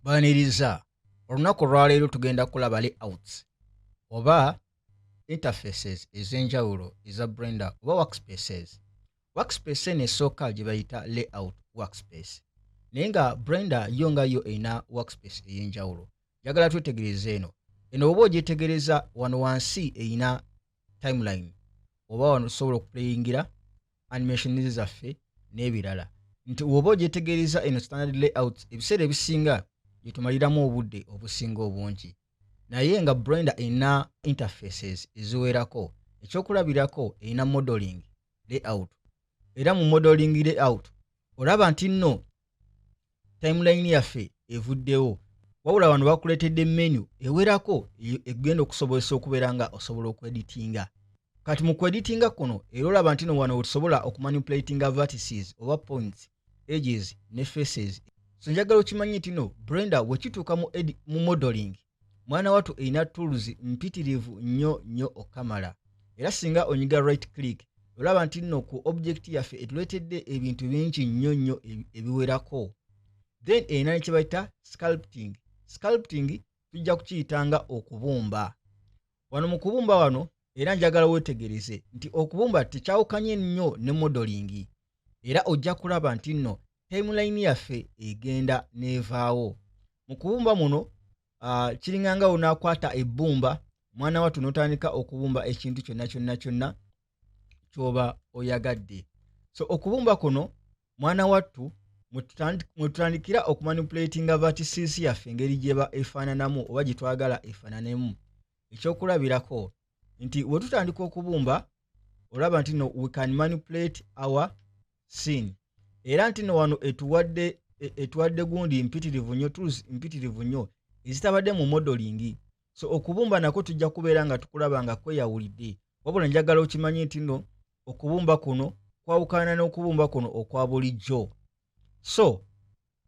Baniriza olunaku lwaleero tugenda kulaba layouts oba interfaces ez'enjawulo eza Blender oba workspaces. Workspace eno esooka gye bayita layout workspace. Naye nga Blender yo nga yo erina workspace ey'enjawulo. Njagala twetegereze eno. Eno oba ogyetegereza wano wansi erina timeline oba wano osobola okuplayingira animation zaffe n'ebirala. Nti oba ogyetegereza eno standard layouts ebiseera ebisinga gye tumaliramu obudde obusinga obungi. Naye nga Blender erina interfaces eziwerako. Ekyokulabirako erina modeling layout. Era mu modeling layout olaba nti nno timeline yaffe evuddewo. Wabula wano bakuleetedde menu ewerako egenda okusobozesa okubeera nga osobola okweditinga. Kati mu kweditinga kuno era olaba nti no wano otusobola okumanipulatinga vertices oba points, edges ne faces. So njagala okimanye nti no Blender wekituuka mu modeling mwana wattu erina tools mpitirivu nnyo okamala. Era singa onyiga right click olaba nti nno ku object yaffe etuleetedde ebintu bingi nnyo ebiwerako. Then erina ne kye bayita sculpting. Sculpting tujja kukiyitanga okubumba. Wano mu kubumba wano era njagala weetegereze nti okubumba tekyawukanye nnyo ne modeling. Era ojja kulaba nti nno timeline yaffe egenda n'evaawo. Mu kubumba muno kiringanga onaakwata ebbumba mwana wattu n'otandika okubumba ekintu kyonna ky'oba oyagadde. So okubumba kuno mwana wattu mwe tutandikira okumanipulatinga vertices yaffe engeri gyeba efaananamu oba gye twagala efaananemu. Ekyokulabirako nti we tutandika okubumba olaba nti no we can manipulate our scene. Era nti no wano etuwadde gundi mpitirivu nnyo, tools mpitirivu nnyo ezitabadde mu modeling. So okubumba nako tujja kubeera nga tukulaba nga kweyawulidde. Wabula njagala okimanye nti no okubumba kuno kwawukana n'okubumba kuno okwa bulijjo. So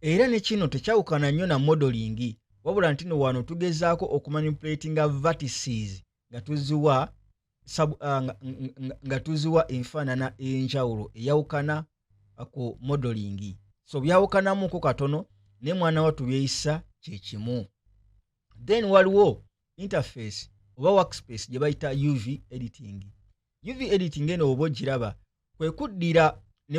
era ne kino tekyawukana nnyo na modeling. Wabula nti no wano tugezaako okumanipulatinga vertices nga tuziwa enfaanana ey'enjawulo eyawukana ku modeling. So byawukanamuko katono ne mwana wattu byeyisa kye kimu. Then waliwo interface oba workspace gye bayita UV editing. UV editing eno oba ogiraba kwe kuddira ne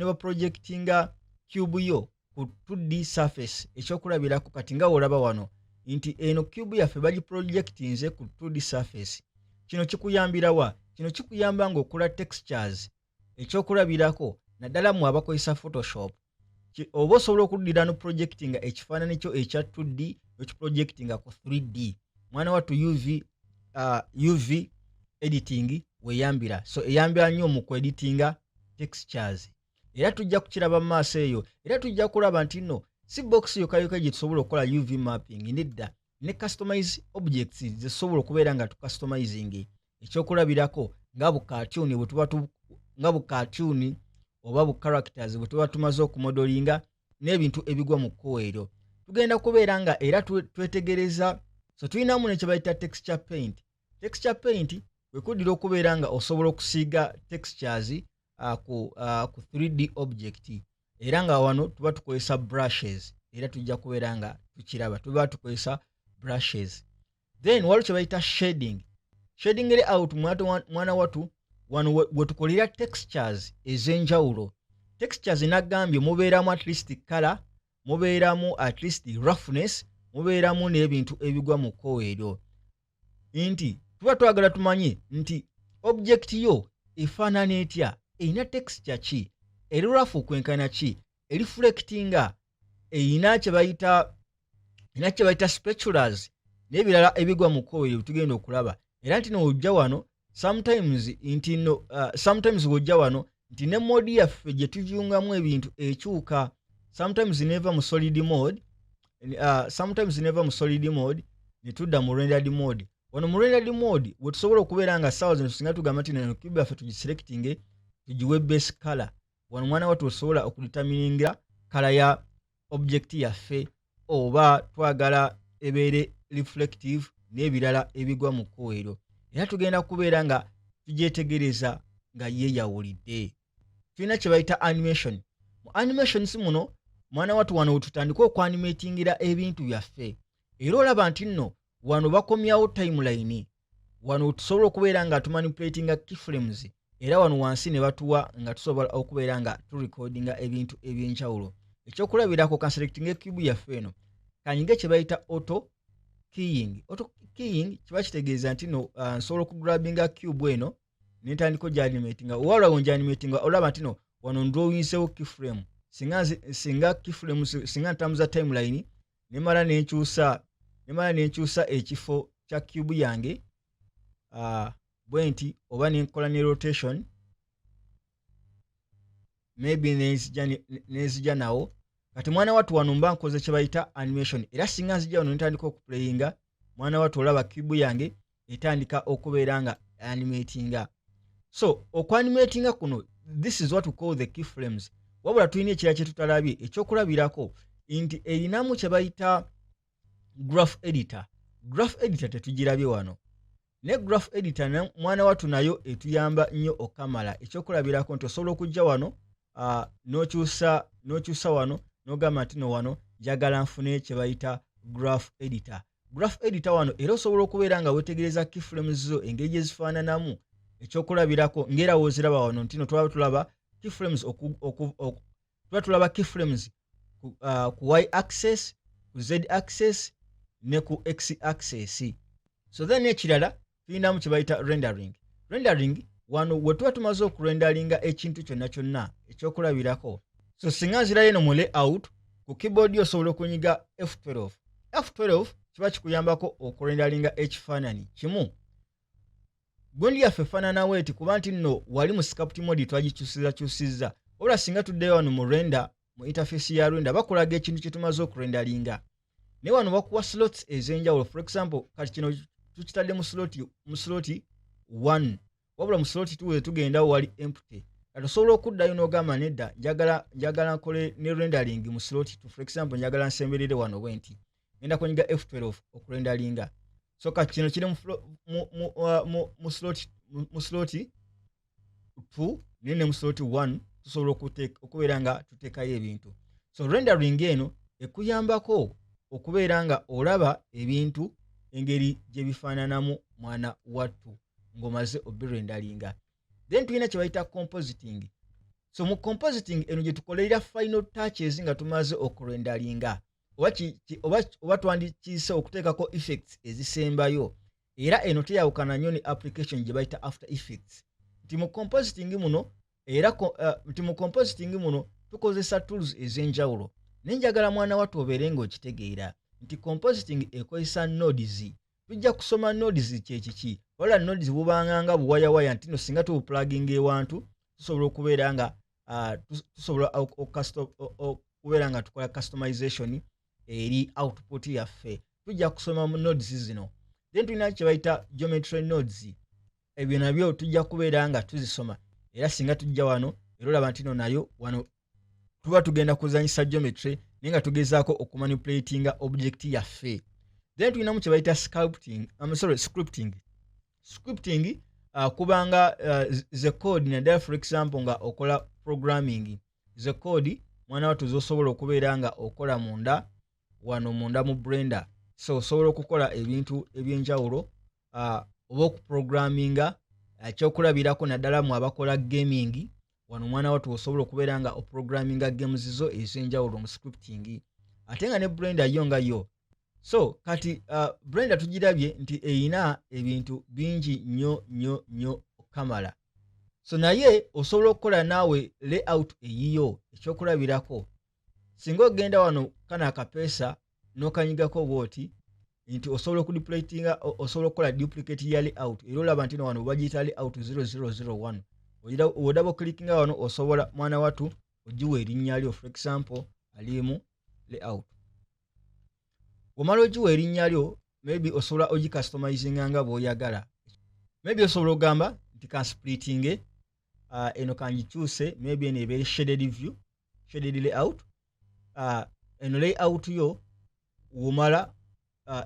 baprojectinga cube yo ku 2D surface. Ekyokulabirako kati nga olaba wano nti eno cube yaffe bagiprojectinze ku 2D surface. Kino kikuyambira wa? Kino kikuyamba ng'okola textures. Ekyokulabirako naddala mu abakozesa Photoshop oba osobola okuddira no projectinga ekifaananyi kyo ekya 2D ekiprojectinga ku 3D. Mwana wattu UV editing weyambira. So eyambira nnyo mu kweditinga textures. Era tujja kukiraba mu maaso eyo. Era tujja kulaba nti nno si box yokka gye tusobola okukola UV mapping nedda ne customize objects zisobola okubeera nga tucustomizing. Ekyokulabirako nga bu cartoon oba bu characters bwe tuba tumaze okumodelinga n'ebintu ebigwa mu kkubo eryo. Tugenda kubeera nga era twetegereza. So tulinamu ne kye bayita texture paint. Texture paint we kuddira okubeera nga osobola okusiiga textures ku 3D object. Era nga wano tuba tukozesa brushes. Era tujja kubeera nga tukiraba tuba tukozesa brushes. Then waliwo kye bayita shading. Shading layout mwana wattu wano we tukolera textures ez'enjawulo. Textures nagambye mubeeramu at least color, mubeeramu at least roughness, mubeeramu n'ebintu ebigwa mu kkubo eryo. Nti tuba twagala tumanye nti object yo efaanana etya, erina texture ki, eri rough kwenkana ki, eriflectinga, erina kye bayita spatulas n'ebirala ebigwa mu kkubo eryo tugenda okulaba. Era nti n'ojja wano sometimes wojja wano nti ne mode yaffe gye tuvyungamu ebintu ekyuka. Sometimes neva mu solid mode ne tudda mu rendered mode. Wano mu rendered mode we tusobola okubeera nga ssaawa zino tusinga tugamba nti neno cube yaffe tugiselectinge tugiwe base color. Wano mwana wattu osobola okudetermininga color ya object yaffe oba twagala ebeere reflective n'ebirala ebigwa mu kkubo eryo. Era tugenda kubeera nga tugyetegereza nga yeeyawulidde. Tulina kye bayita animation. Mu animations muno mwana wattu wano tutandika okwanimatingira ebintu byaffe era olaba nti nno wano bakomyawo timeline wano tusobola okubeera nga tumanipulatinga keyframes era wano wansi ne batuwa nga tusobola okubeera nga turecordinga ebintu ebyenjawulo. Ekyokulabirako kanselectinga cube yaffe eno kanyige kye bayita auto keying. Auto keying kiba kitegeeza nti no nsobola okugrabinga cube eno nentandika ogyanimatinga wala wongyanimatinga olaba nti no wano ndrowinsewo keyframe singa keyframes singa ntambuza timeline nemala nenkyusa ekifo kya cube yange bwenti oba nenkola ne rotation maybe nezija nawo kati mwana wattu wano mba nkoze kye bayita animation era singa nzija wano nentandika okuplayinga mwana wattu olaba cube yange etandika okubeera nga animatinga. So okwanimatinga kuno this is what we call the keyframes. Wabula tulina ekirala kye tutalabye ekyokulabirako nti erinamu kye bayita graph editor. Graph editor tetugirabye wano ne graph editor mwana wattu nayo etuyamba nnyo okamala. Ekyokulabirako nti osobola okujja wano n'okyusa wano n'ogamba nti no wano njagala nfune kye bayita graph editor. Graph editor wano era osobola okubeera nga wetegereza keyframes zo engeri gye zifaananamu. Ekyokulabirako ngera woziraba wano nti no tulaba keyframes tulaba keyframes ku y axis, ku z axis ne ku x axis. So then ekirala tulinamu kye bayita rendering. Rendering wano we tuba tumaze okurendalinga ekintu kyonna kyonna ekyokulabirako. So singa nzirayo eno mu layout ku keyboard yo osobola okunyiga F12. F12 kiba kikuyambako okurendalinga ekifaananyi kimu. Gundi yaffe efaananawo eti kuba nti nno wali mu sculpt mode twagikyusizza. Wabula singa tuddeyo wano mu render mu interface ya render bakulaga ekintu kye tumaze okurendalinga. Ne wano bakuwa slots ez'enjawulo. For example kati kino tukitadde mu slot 1 wabula mu slot 2 we tugendawo wali empty. Kati osobola okuddayo n'ogamba nedda njagala nkole ne rendering mu slot 2. For example njagala nsemberere wano bwenti ngenda kunyiga F12 okurendalinga. So kati kino kiri mu slot 2 ne mu slot 1 tusobola okubeera nga tuteekayo ebintu. So rendering eno ekuyambako okubeera nga olaba ebintu engeri gye bifaananamu mwana wattu ng'omaze obirendalinga. Then tulina kye bayita compositing. So mu compositing eno gye tukolerera final touches nga tumaze okurendalinga oba twandikiise okuteekako effects ezisembayo era eno teyawukana nnyo ne application gye bayita after effects. Nti mu compositing muno tukozesa tools ez'enjawulo. Nenjagala mwana wattu obeere ng'okitegeera nti compositing ekozesa nodes. Tujja kusoma nodes kyekiki. Wala nodes bubanganga buwayawaya nti no singa tubuplugging ewantu tusobola okubeera nga okubeera nga tukola customization eri output yaffe. Tujja kusoma mu nodes zino. Then tulina kye bayita geometry nodes. Ebyo nabyo tujja kubeera nga tuzisoma era singa tujja wano era olaba nti no nayo wano tuba tugenda kuzanyisa geometry naye nga tugezaako okumanipulatinga object yaffe. Then tulinamu kye bayita scripting. Scripting kubanga the code naddala for example nga okola programming. The code mwana wattu zosobola okubeera nga okola munda mu Blender. So osobola okukola ebintu ebyenjawulo oba okuprogramminga ekyokulabirako naddala mu abakola gaming. Wano mwana wattu osobola okubeera nga oprogramminga games zo ez'enjawulo mu scripting. Ate nga ne Blender yo nga yo. So kati Blender tugirabye nti eyina ebintu bingi nnyo okamala. So naye osobola okukola naawe layout eyiyo ekyokulabirako. Singa ogenda wano kana akapeesa n'okanyigako bwoti nti osobola okuduplicatinga osobola okukola duplicate ya layout era olaba nti wano bagiyita layout 0001. Wodabo clickinga wano osobola mwana wattu ogiwa erinnya lyo. For example alimu layout. Wamala ogiwa erinnya lyo maybe osobola ogicustomizing nga bw'oyagala. Maybe osobola ogamba nti kansplitinge eno kangikyuse maybe eno ebeere shaded view, shaded layout. Eno layout yo womala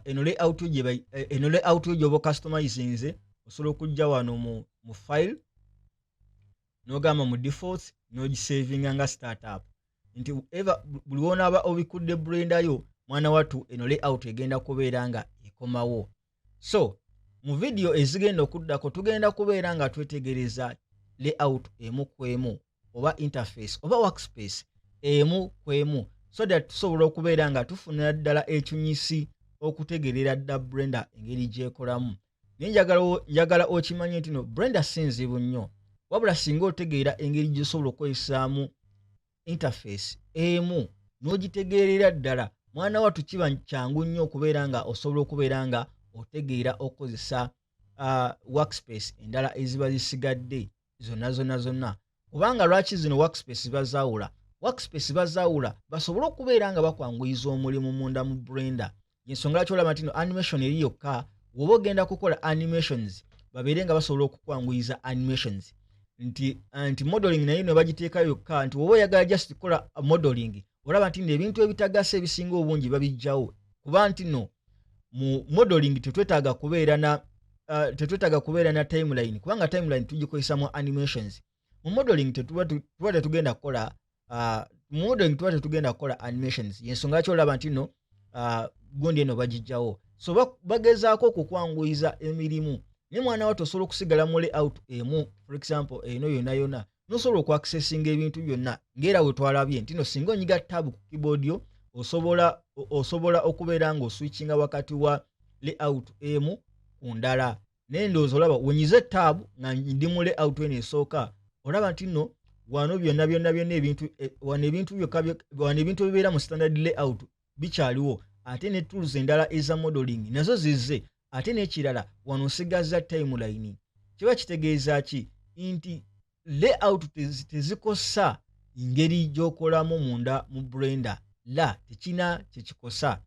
eno layout yo gyoba customizinze osobola okujja wano mu file n'ogamba mu defaults n'ogisavinga nga startup. nti buli wonaaba obikudde blender yo mwana wattu eno layout egenda kubeera nga ekomawo. So mu video ezigenda okuddako tugenda kubeera nga twetegereza layout emu ku emu oba interface oba workspace emu ku emu, so that tusobola okubeera nga tufunira ddala ekinyisi okutegerera dda blender engeri gyekolamu. Naye njagala okimanye nti no blender si nzibu nnyo, wabula singa otegeera engeri gy'osobola okukozesaamu interface emu n'ogitegeerera ddala mwana wattu kiba kyangu nnyo okubeera nga osobola okubeera nga otegeera okukozesa workspace endala eziba zisigadde zonna. Kubanga lwaki zino workspace bazaawula basobole okubeera nga bakwanguyiza omulimu munda mu blender. Y'ensonga lwaki olaba nti no animation eri yokka woba ogenda kukola animations babeere nga basobola okukwanguyiza animations. Nti modeling naye ne bagiteeka yokka nti woba oyagala just kukola modeling olaba nti ebintu ebitagasa ebisinga obungi babijjawo, kuba nti no mu modeling tetwetaaga kubeera na timeline, kubanga timeline tugikozesa mu animations. Mu modeling tuba tetugenda kukola animations. Y'ensonga lwaki olaba nti no gundi eno bagijjawo. So bagezaako okukwanguyiza emirimu. Ne mwana wattu osobola okusigala mu layout emu, for example eno yonna nosobola okwaccessinga ebintu byonna ng'era we twalabye nti no singa onyiga tab ku keyboard yo osobola okubeera nga oswitchinga wakati wa layout emu ku ndala. Naye ndowooza olaba wenyize tab nga ndi mu layout eno esooka olaba nti no wano byonna ebintu ebibeera mu standard layout bikyaliwo, ate ne tools endala eza modeling nazo zizze, ate n'ekirala wano osigaza timeline. Kiba kitegeeza ki? Nti layout tezikosa ngeri gy'okolamu munda mu blender, tekina kyekikosa.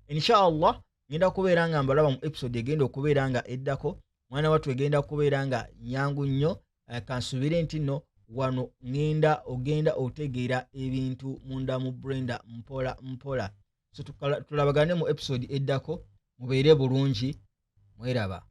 Inshallah ngenda kubeera nga mbalaba mu episode egenda okubeera nga eddako. Mwana wattu egenda kubeera nga nyangu nnyo, kansubire nti no wano ogenda otegeera ebintu munda mu blender mpola. So tulabagane mu episode eddako, mubeere bulungi, mweraba.